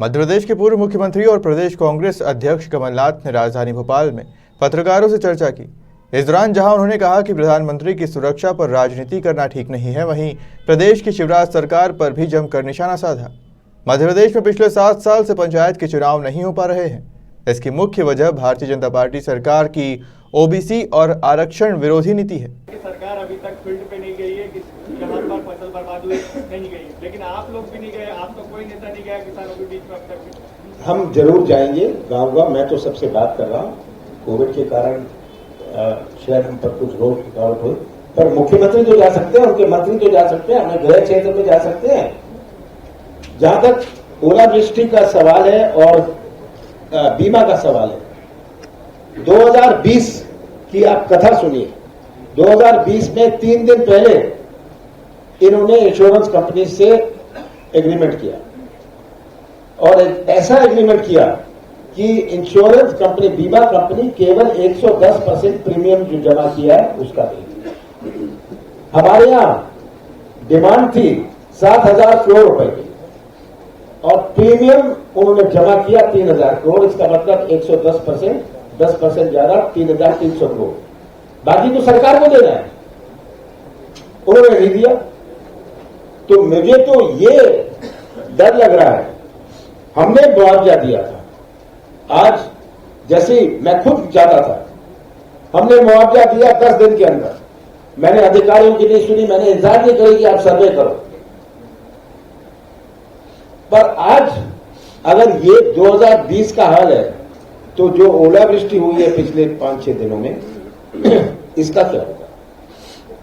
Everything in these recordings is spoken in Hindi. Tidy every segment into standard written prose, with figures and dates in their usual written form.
मध्य प्रदेश के पूर्व मुख्यमंत्री और प्रदेश कांग्रेस अध्यक्ष कमलनाथ ने राजधानी भोपाल में पत्रकारों से चर्चा की। इस दौरान जहां उन्होंने कहा कि प्रधानमंत्री की सुरक्षा पर राजनीति करना ठीक नहीं है, वहीं प्रदेश की शिवराज सरकार पर भी जमकर निशाना साधा। मध्य प्रदेश में पिछले 7 साल से पंचायत के चुनाव नहीं हो पा रहे हैं। इसकी मुख्य वजह भारतीय जनता पार्टी सरकार की ओबीसी और आरक्षण विरोधी नीति है। सरकार अभी तक फील्ड पे नहीं गई है, जहां पर फसल बर्बाद हुई नहीं गई, लेकिन आप लोग भी नहीं गए, आप तो कोई नेता नहीं गया किसानों के बीच में अब तक। हम जरूर जाएंगे गाँव। मैं तो सबसे बात कर रहा हूँ, कोविड के कारण शायद हम पर कुछ रोक हुई, पर मुख्यमंत्री तो जा सकते हैं, उनके मंत्री तो जा सकते हैं, हमें गृह क्षेत्र में जा सकते हैं। जहां तक ओलावृष्टि का सवाल है और बीमा का सवाल है, 2020 की आप कथा सुनिए। 2020 में 3 दिन पहले इन्होंने इंश्योरेंस कंपनी से एग्रीमेंट किया और ऐसा एग्रीमेंट किया कि इंश्योरेंस कंपनी, बीमा कंपनी केवल 110% प्रीमियम जो जमा किया है उसका देगी। हमारे यहां डिमांड थी 7,000 करोड़ रुपए की और प्रीमियम उन्होंने जमा किया 3,000 करोड़। इसका मतलब 110%, 10% ज्यादा 3,300 करोड़। बाकी तो सरकार को देना है, उन्होंने नहीं दिया। तो मुझे तो ये डर लग रहा है, हमने मुआवजा दिया था। आज जैसे मैं खुद चाहता था, हमने मुआवजा दिया 10 दिन के अंदर। मैंने अधिकारियों की नहीं सुनी, मैंने इंतजार नहीं करी कि आप सर्वे करो। पर आज अगर ये 2020 का हाल है, तो जो ओलावृष्टि हुई है पिछले 5-6 दिनों में, इसका क्या होगा?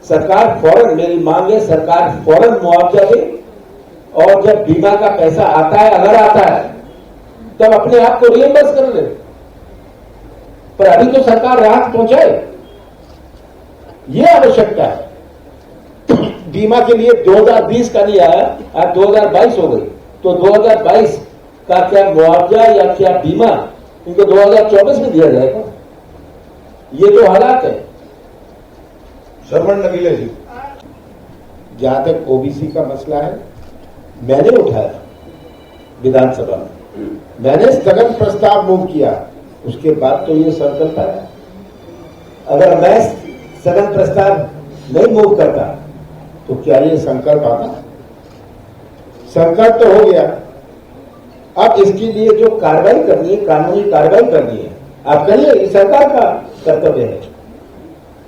सरकार फौरन, मेरी मांग है, सरकार फौरन मुआवजा दे और जब बीमा का पैसा आता है, अगर आता है, तब अपने आप को रिएम्बर्स कर ले। पर अभी तो सरकार राहत पहुंचाए, ये आवश्यकता है। बीमा के लिए 2020 का नहीं आया, आज 2022 हो गई, तो 2022 का क्या मुआवजा या क्या बीमा इनको 2024 में दिया जाएगा? ये तो हालात है। श्रवण नगीले जी, जहां तक ओबीसी का मसला है, मैंने उठाया विधानसभा में, मैंने स्थगन प्रस्ताव मूव किया, उसके बाद तो ये संकल्प आया। अगर मैं स्थगन प्रस्ताव नहीं मूव करता तो क्या ये संकल्प आता? संकल्प तो हो गया। अब इसके लिए जो कार्रवाई करनी है, कानूनी कार्रवाई करनी है, आप करिए, ये सरकार का कर्तव्य है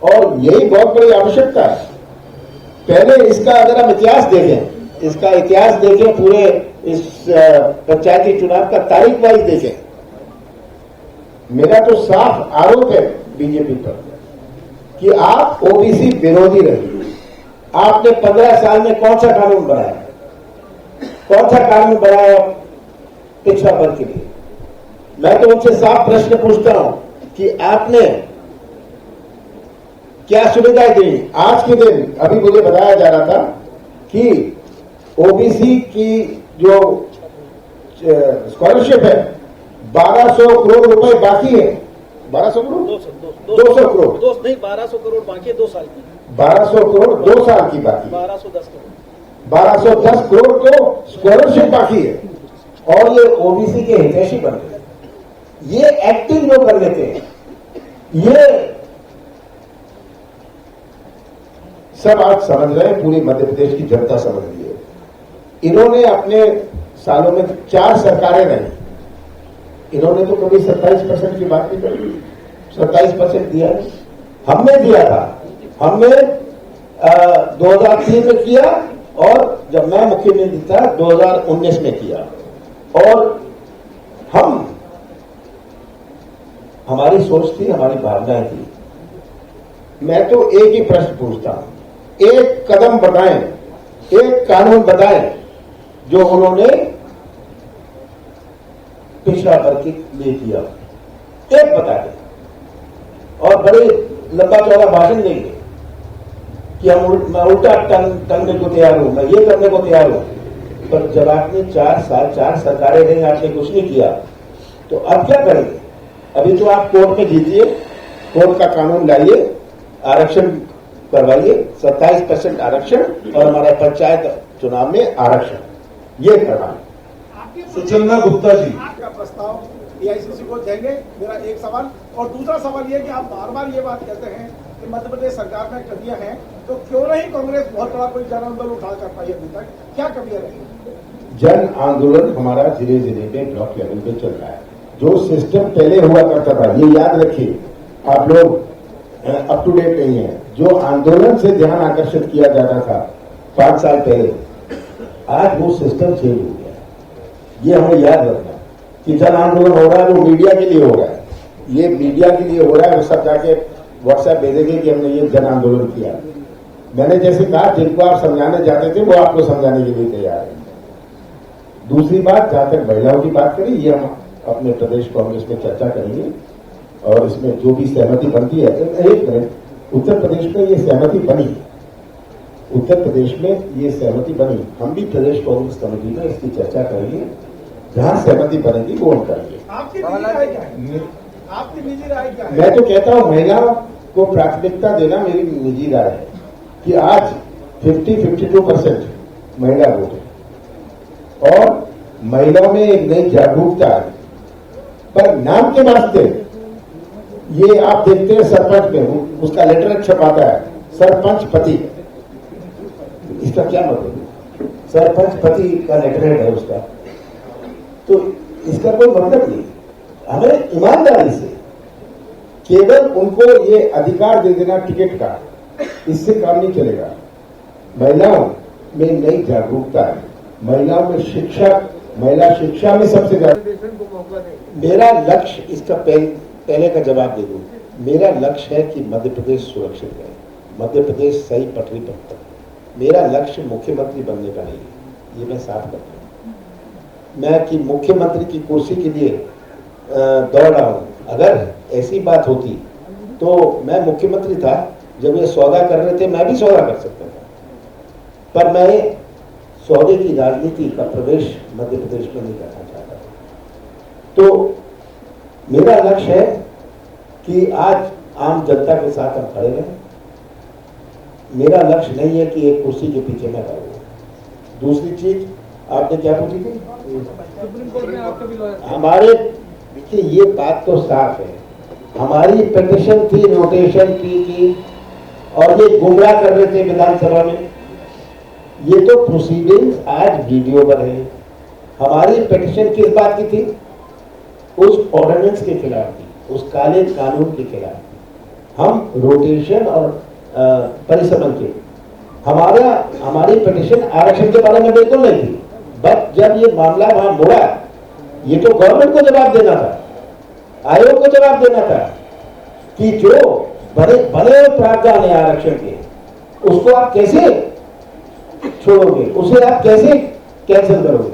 और यही बहुत बड़ी आवश्यकता है। पहले इसका अगर हम इतिहास देखें, इसका इतिहास देखें, पूरे इस पंचायती चुनाव का तारीख वाइज देखें, मेरा तो साफ आरोप है बीजेपी पर कि आप ओबीसी विरोधी रहे। आपने 15 साल में कौन सा कानून बनाया, कौन सा कानून बनाया पिछड़ा वर्ग के लिए? मैं तो उनसे साफ प्रश्न पूछता हूं कि आपने क्या सुविधाएं दी? आज के दिन अभी मुझे बताया जा रहा था कि ओबीसी की जो स्कॉलरशिप है, 1200 करोड़ रुपए बाकी है। 1200 करोड़ 200 करोड़ 1200 करोड़ बाकी है 2 साल की। 1200 करोड़ 2 साल की बाकी, 1210 करोड़ 1210 करोड़ तो स्कॉलरशिप बाकी है और ये ओबीसी के हितैषी बन गए। ये एक्टिंग जो कर लेते हैं, ये सब आप समझ रहे हैं, पूरी मध्य प्रदेश की जनता समझ रही है। इन्होंने अपने सालों में 4 सरकारें रही, इन्होंने तो कभी 27% की बात नहीं करी। 27% दिया नहीं, हमने दिया था। हमने 2003 में किया और जब मैं मुख्यमंत्री था 2019 में किया। और हमारी सोच थी, हमारी भावनाएं थी। मैं तो एक ही प्रश्न पूछता हूं, एक कदम बताएं, एक कानून बताएं जो उन्होंने पिछड़ा वर्ग के लिए किया, एक बता दें और बड़े लंबा चौड़ा भाषण देंगे कि मैं उल्टा टंगने को तैयार हूं, मैं ये करने को तैयार हूं। पर जब आपने 4 साल 4 सरकारें रही, आपने कुछ नहीं किया, तो अब क्या करेंगे? अभी तो आप कोर्ट में जीतिए, कोर्ट का कानून लाइए, आरक्षण करवाइए, 27% आरक्षण और हमारे पंचायत चुनाव में आरक्षण, ये करना है। सुचंदा गुप्ता जी। का प्रस्ताव एआईसीसी को देंगे, मेरा एक सवाल। और दूसरा सवाल ये कि आप बार बार ये बात कहते हैं कि मध्य प्रदेश सरकार में कमियां हैं, तो क्यों नहीं कांग्रेस बहुत बड़ा कोई जन आंदोलन उठा कर पाई अभी तक? क्या कमियां रही? जन आंदोलन हमारा जिले जिले पे ब्लॉक लेवल पे चल रहा है। जो सिस्टम पहले हुआ करता था, ये याद रखिए, आप लोग अप टू डेट नहीं है। जो आंदोलन से ध्यान आकर्षित किया जाता था 5 साल पहले, आज वो सिस्टम चेंज हो गया। ये हमें याद रखना कि जन आंदोलन हो रहा है वो मीडिया के लिए हो रहा है। ये मीडिया के लिए हो रहा है, वो सब जाके व्हाट्सएप भेजेंगे कि हमने ये जन आंदोलन किया। मैंने जैसे कहा, जिनको आप समझाने जाते थे वो आपको समझाने के लिए तैयार है। दूसरी बात, जहां तक महिलाओं की बात करें, ये हम अपने प्रदेश कांग्रेस में चर्चा करेंगे और इसमें जो भी सहमति बनती है। एक मिनट, उत्तर प्रदेश में ये सहमति बनी, उत्तर प्रदेश में ये सहमति बनी। हम भी प्रदेश कांग्रेस कमेटी में इसकी चर्चा करेंगे, जहां सहमति बनेगी वो हम करेंगे। आपकी निजी राय क्या है? आपकी निजी राय क्या है? मैं तो कहता हूं महिलाओं को प्राथमिकता देना मेरी निजी राय है कि आज 52% महिला वोट है और महिलाओं में एक नई जागरूकता है। पर नाम के वास्ते ये आप देखते हैं सरपंच में उसका लेटर छपाता है, सरपंच पति। इसका क्या मतलब है? सरपंच पति का लेटर है उसका, तो इसका कोई मतलब नहीं। हमें ईमानदारी से केवल उनको ये अधिकार दे देना टिकट का, इससे काम नहीं चलेगा। महिलाओं में नई जागरूकता है, महिलाओं में शिक्षा, महिला शिक्षा में सबसे ज्यादा। मेरा लक्ष्य, इसका पहले का जवाब दे दूं, मेरा लक्ष्य है कि मध्य प्रदेश सुरक्षित रहे, मध्य प्रदेश सही पटरी पर तक। मेरा लक्ष्य मुख्यमंत्री बनने का नहीं है, ये मैं साफ करता हूं। मैं कि मुख्यमंत्री की कुर्सी के लिए दौड़ रहा हूं। अगर ऐसी बात होती तो मैं मुख्यमंत्री था, जब ये सौदा कर रहे थे मैं भी सौदा कर सकता था, पर मैं सौदे की राजनीति का प्रवेश मध्य प्रदेश में नहीं करना चाहता। तो मेरा लक्ष्य है कि आज आम जनता के साथ हम खड़े रहें। मेरा लक्ष्य नहीं है कि एक कुर्सी के पीछे मैं रहूं। दूसरी चीज आपने क्या पूछी थी? सुप्रीम कोर्ट में आपका भी लॉयर हमारे, देखिए ये बात तो साफ है, हमारी पिटिशन थी रोटेशन की और ये गुमराह कर रहे थे विधानसभा में। ये तो प्रोसीडिंग्स आज वीडियो पर है। हमारी पिटिशन किस बात की थी? उस ऑर्डिनेंस के खिलाफ थी, उस काले कानून के खिलाफ थी। हम रोटेशन और परिसमन के, हमारी पिटिशन आरक्षण के बारे में बिल्कुल नहीं थी। बट जब ये मामला वहां मुड़ा, ये तो गवर्नमेंट को जवाब देना था, आयोग को जवाब देना था कि जो बड़े प्रावधान है आरक्षण के, उसको आप कैसे छोड़ोगे, उसे आप कैसे कैंसिल करोगे?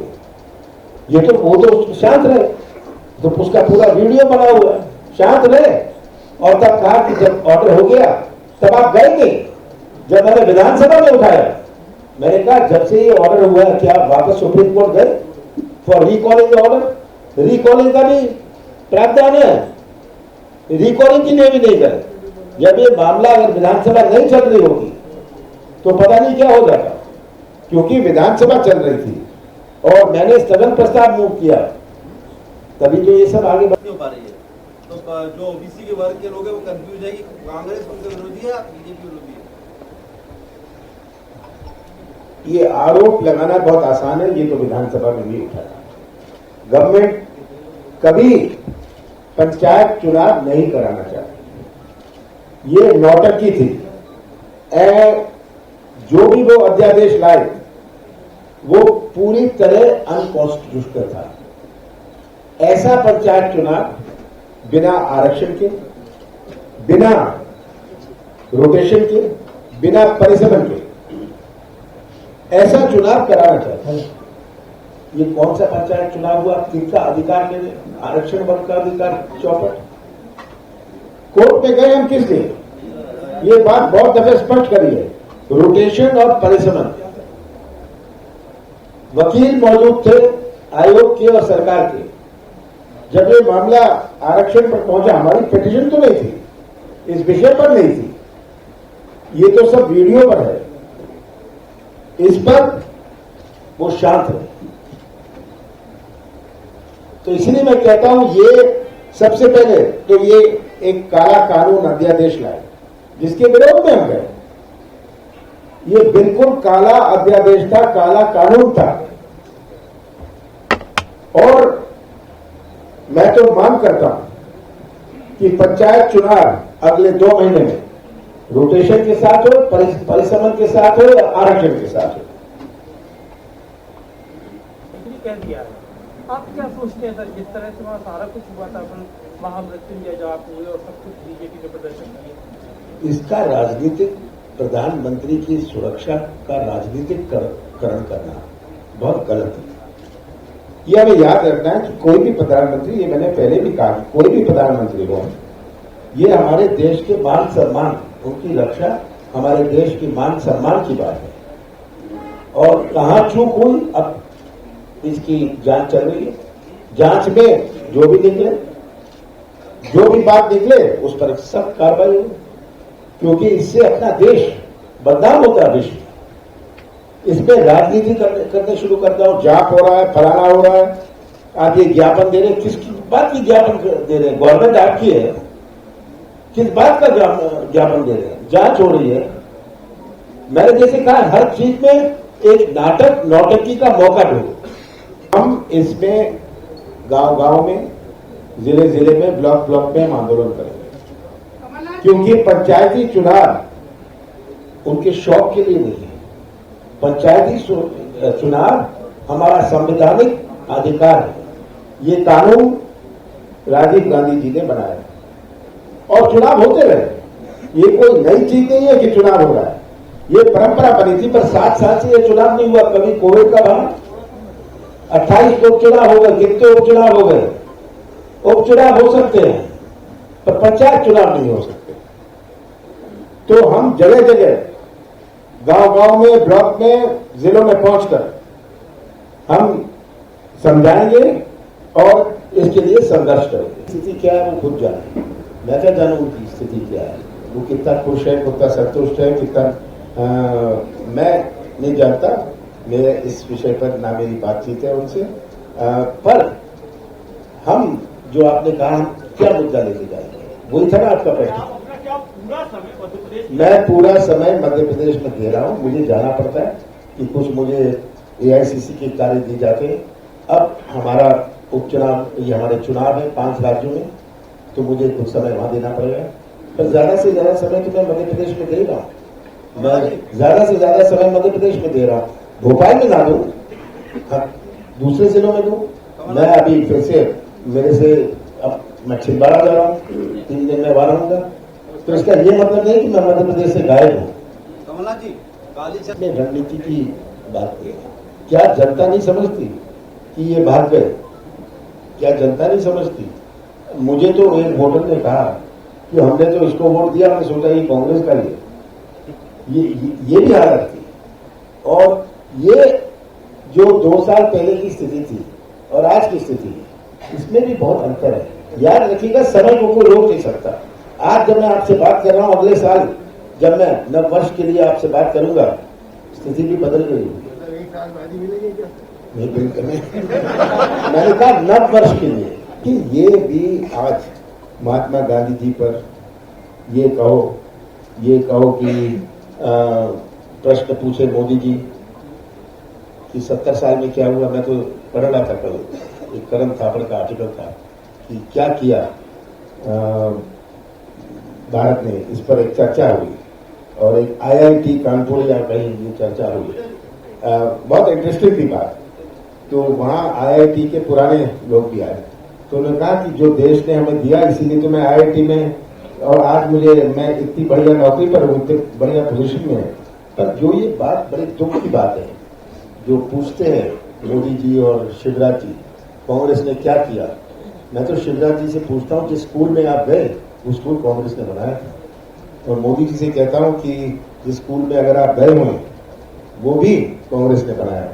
ये तो वो तो शांत रहे, तो उसका पूरा वीडियो बना हुआ है, शांत रहे। और तब कहा कि जब ऑर्डर हो गया तब आप गए नहीं। जब मैंने विधानसभा में उठाया, मैंने कहा जब से ये ऑर्डर हुआ है क्या वापस सुप्रीम कोर्ट गए फॉर रिकॉलिंग ऑर्डर? रिकॉलिंग का भी प्रावधान है, रिकॉलिंग के लिए भी नहीं गए। जब ये मामला अगर विधानसभा नहीं चल रही होगी तो पता नहीं क्या हो जाता, क्योंकि विधानसभा चल रही थी और मैंने स्थगन प्रस्ताव मूव किया, तभी तो ये सब आगे बढ़ नहीं हो पा रही है। तो जो ओबीसी के वर्ग के लोग हैं वो कंफ्यूज है कि कांग्रेस उनके विरोधी है या बीजेपी विरोधी है। ये आरोप लगाना बहुत आसान है, ये तो विधानसभा में भी उठा था। गवर्नमेंट कभी पंचायत चुनाव नहीं कराना चाहती, ये नौटंकी थी। जो भी वो अध्यादेश लाए वो पूरी तरह अनकॉन्स्टिट्यूशनल था। ऐसा पंचायत चुनाव बिना आरक्षण के, बिना रोटेशन के, बिना परिसमन के ऐसा चुनाव कराना चाहता है। ये कौन सा पंचायत चुनाव हुआ? किसका अधिकार ले, आरक्षण वर्ग का अधिकार चौपट। कोर्ट में गए हम किस लिए? ये बात बहुत दफे स्पष्ट करी है, रोटेशन और परिसमन। वकील मौजूद थे आयोग के और सरकार के। जब ये मामला आरक्षण पर पहुंचा, हमारी पिटीशन तो नहीं थी, इस विषय पर नहीं थी, ये तो सब वीडियो पर है, इस पर वो शांत है। तो इसलिए मैं कहता हूं ये सबसे पहले तो ये एक काला कानून अध्यादेश लाए जिसके विरोध में हम गए। ये बिल्कुल काला अध्यादेश था, काला कानून था। और मैं तो मांग करता हूं कि पंचायत चुनाव अगले 2 महीने में रोटेशन के साथ हो, परिसमन के साथ हो या आरक्षण के साथ हो। कह दिया है। आप क्या सोचते हैं सर, जिस तरह से वहाँ सारा कुछ हुआ था, अपन महामृत्युंजय जाप हुए और सब कुछ बीजेपी ने प्रदर्शन किए, इसका राजनीतिक प्रधानमंत्री की सुरक्षा का राजनीतिकरण करना बहुत गलत है। ये हमें याद रखना है कि कोई भी प्रधानमंत्री, ये मैंने पहले भी कहा, कोई भी प्रधानमंत्री हो, ये हमारे देश के मान सम्मान, उनकी रक्षा हमारे देश की मान सम्मान की बात है। और कहां चूक हुई अब इसकी जांच चल रही है। जांच में जो भी निकले, जो भी बात निकले उस पर सख्त कार्रवाई हो, क्योंकि इससे अपना देश बदनाम होता है विश्व। इसमें राजनीति करने शुरू करता हूं, जाप हो रहा है, फलाना हो रहा है, आप ये ज्ञापन दे रहे हैं, किसकी बात की ज्ञापन दे रहे हैं? गवर्नमेंट आपकी है, किस बात का ज्ञापन दे रहे हैं? जांच हो रही है। मैंने जैसे कहा, हर चीज में एक नौटंकी का मौका ढूंढो। हम इसमें गांव-गांव में, जिले में, ब्लॉक में हम आंदोलन करेंगे, क्योंकि पंचायती चुनाव उनके शौक के लिए नहीं है। पंचायती चुनाव हमारा संवैधानिक अधिकार है। ये कानून राजीव गांधी जी ने बनाया और चुनाव होते रहे। ये कोई नई चीज नहीं है कि चुनाव हो रहा है, ये परंपरा बनी थी। पर 7 साल से ये चुनाव नहीं हुआ। कभी कोविड का बना, 28 उपचुनाव हो गए, कितने उपचुनाव हो गए? उपचुनाव हो सकते हैं पर पंचायत चुनाव नहीं हो सकते। तो हम जगह जगह, गांव-गांव में, ब्लॉक में, जिलों में पहुंचकर हम समझाएंगे और इसके लिए संघर्ष करेंगे। स्थिति क्या है वो खुद जाने, मैं क्या जानूं उनकी स्थिति क्या है, वो कितना खुश है, कितना संतुष्ट है, कितना मैं नहीं जानता। मेरे इस विषय पर ना मेरी बातचीत है उनसे। पर हम जो आपने कहा, हम क्या मुद्दा लेके जाएंगे, वही था ना आपका प्रश्न। मैं पूरा समय मध्य प्रदेश में दे रहा हूं। मुझे जाना पड़ता है कि कुछ मुझे एआईसीसी के कार्य दिए जाते हैं। अब हमारा उपचुनाव, ये हमारे चुनाव है 5 राज्यों में, तो मुझे कुछ समय वहां देना पड़ेगा। पर ज्यादा से ज्यादा समय तो मैं मध्य प्रदेश में दे रहा हूं। मैं ज्यादा से ज्यादा समय मध्य प्रदेश में दे रहा हूं। भोपाल में ना दूं, दूसरे जिलों में दूं। मैं अभी फिर से मेरे से अब मैं छिंदवाड़ा जा रहा हूं, 3 दिन में वहां रहूंगा। तो इसका ये मतलब नहीं कि मैं मध्य प्रदेश से गायब हूं। कमलनाथ जी, अपने रणनीति की बात है। क्या जनता नहीं समझती कि ये भाग गए? क्या जनता नहीं समझती? मुझे तो एक वोटर ने कहा कि हमने तो इसको वोट दिया, हमने सोचा ये कांग्रेस का ये भी हालत थी। और ये जो 2 साल पहले की स्थिति थी और आज की स्थिति, इसमें भी बहुत अंतर है। याद रखिएगा, समय को कोई रोक नहीं सकता। आज जब मैं आपसे बात कर रहा हूं, अगले साल जब मैं नव वर्ष के लिए आपसे बात करूंगा, स्थिति भी बदल गई होगी। नहीं, बिल्कुल नहीं। मैंने कहा नव वर्ष के लिए कि ये भी आज महात्मा गांधी जी पर ये कहो कि प्रश्न पूछे मोदी जी कि 70 साल में क्या हुआ। मैं तो पढ़ रहा था कल, एक करण थापड़ का आर्टिकल था कि क्या किया भारत ने, इस पर एक चर्चा हुई और एक IIT कानपुर या कहीं ये चर्चा हुई। बहुत इंटरेस्टिंग थी बात। तो वहां IIT के पुराने लोग भी आए, तो उन्होंने कहा कि जो देश ने हमें दिया, इसीलिए तो मैं IIT में, और आज मैं इतनी बढ़िया नौकरी पर हूं, इतनी बढ़िया पोजीशन में है। पर जो ये बात बड़ी दुख की बात है, जो पूछते हैं मोदी जी और शिवराज जी, कांग्रेस ने क्या किया। मैं तो शिवराज जी से पूछता हूं, जिस स्कूल में आप गए वो स्कूल कांग्रेस ने बनाया था। और मोदी जी से कहता हूं कि जिस स्कूल में अगर आप गए हों वो भी कांग्रेस ने बनाया।